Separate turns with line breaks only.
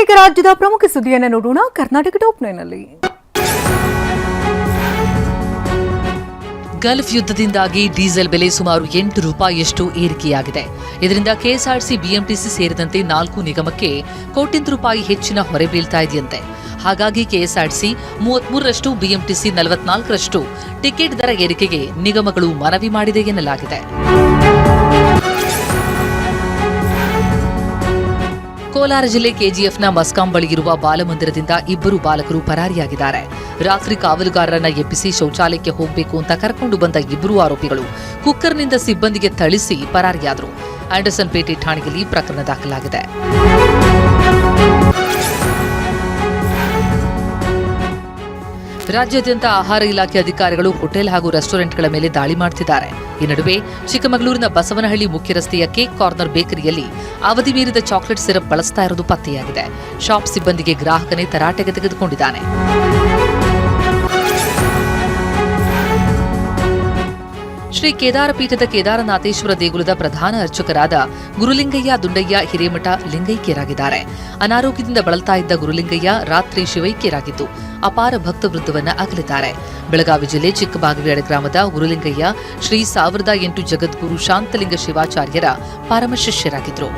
ಈಗ ರಾಜ್ಯದ ಪ್ರಮುಖ ಸುದ್ದಿಯನ್ನು ನೋಡೋಣ. ಕರ್ನಾಟಕ ಟಾಪ್ 9 ನಲ್ಲಿ
ಗಲ್ಫ್ ಯುದ್ಧದಿಂದಾಗಿ ಡೀಸೆಲ್ ಬೆಲೆ ಸುಮಾರು ₹8 ಏರಿಕೆಯಾಗಿದೆ. ಇದರಿಂದ ಕೆಎಸ್ಆರ್ಟಿಸಿ, ಬಿಎಂಟಿಸಿ ಸೇರಿದಂತೆ 4 ನಿಗಮಕ್ಕೆ ಕೋಟ್ಯಂತರ ರೂಪಾಯಿ ಹೆಚ್ಚಿನ ಹೊರೆ ಬೀಳ್ತಾ ಇದೆಯಂತೆ. ಹಾಗಾಗಿ ಕೆಎಸ್ಆರ್ಟಿಸಿ 33%, ಬಿಎಂಟಿಸಿ 44% ಟಿಕೆಟ್ ದರ ಏರಿಕೆಗೆ ನಿಗಮಗಳು ಮನವಿ ಮಾಡಿದೆ ಎನ್ನಲಾಗಿದೆ. ಕೋಲಾರ ಜಿಲ್ಲೆ ಕೆಜಿಎಫ್ನ ಮಸ್ಕಾಂ ಬಳಿ ಇರುವ ಬಾಲಮಂದಿರದಿಂದ 2 ಬಾಲಕರು ಪರಾರಿಯಾಗಿದ್ದಾರೆ. ರಾತ್ರಿ ಕಾವಲುಗಾರರನ್ನ ಎಬ್ಬಿಸಿ ಶೌಚಾಲಯಕ್ಕೆ ಹೋಗಬೇಕು ಅಂತ ಕರ್ಕೊಂಡು ಬಂದ 2 ಆರೋಪಿಗಳು ಕುಕ್ಕರ್ನಿಂದ ಸಿಬ್ಬಂದಿಗೆ ಥಳಿಸಿ ಪರಾರಿಯಾದರು. ಆಂಡರ್ಸನ್ ಪೇಟೆ ಠಾಣೆಯಲ್ಲಿ ಪ್ರಕರಣ ದಾಖಲಾಗಿದೆ. ರಾಜ್ಯಾದ್ಯಂತ ಆಹಾರ ಇಲಾಖೆ ಅಧಿಕಾರಿಗಳು ಹೋಟೆಲ್ ಹಾಗೂ ರೆಸ್ಟೋರೆಂಟ್ಗಳ ಮೇಲೆ ದಾಳಿ ಮಾಡುತ್ತಿದ್ದಾರೆ. ಈ ನಡುವೆ ಚಿಕ್ಕಮಗಳೂರಿನ ಬಸವನಹಳ್ಳಿ ಮುಖ್ಯ ರಸ್ತೆಯ ಕೇಕ್ ಕಾರ್ನರ್ ಬೇಕರಿಯಲ್ಲಿ ಅವಧಿ ಮೀರಿದ ಚಾಕೊಲೇಟ್ ಸಿರಪ್ ಬಳಸ್ತಾ ಇರೋದು ಪತ್ತೆಯಾಗಿದೆ. ಶಾಪ್ ಸಿಬ್ಬಂದಿಗೆ ಗ್ರಾಹಕನೇ ತರಾಟೆಗೆ ತೆಗೆದುಕೊಂಡಿದ್ದಾನೆ. ಶ್ರೀ ಕೇದಾರಪೀಠದ ಕೇದಾರನಾಥೇಶ್ವರ ದೇಗುಲದ ಪ್ರಧಾನ ಅರ್ಚಕರಾದ ಗುರುಲಿಂಗಯ್ಯ ದುಂಡಯ್ಯ ಹಿರೇಮಠ ಲಿಂಗೈಕ್ಯರಾಗಿದ್ದಾರೆ. ಅನಾರೋಗ್ಯದಿಂದ ಬಳಲ್ತಾ ಇದ್ದ ಗುರುಲಿಂಗಯ್ಯ ರಾತ್ರಿ ಶಿವೈಕ್ಯರಾಗಿದ್ದು ಅಪಾರ ಭಕ್ತವೃಂದವನ್ನ ಅಗಲಿದ್ದಾರೆ. ಬೆಳಗಾವಿ ಜಿಲ್ಲೆ ಚಿಕ್ಕಬಾಗವೇಡ ಗ್ರಾಮದ ಗುರುಲಿಂಗಯ್ಯ ಶ್ರೀ 1008 ಜಗದ್ಗುರು ಶಾಂತಲಿಂಗ ಶಿವಾಚಾರ್ಯರ ಪರಮ ಶಿಷ್ಯರಾಗಿದ್ದರು.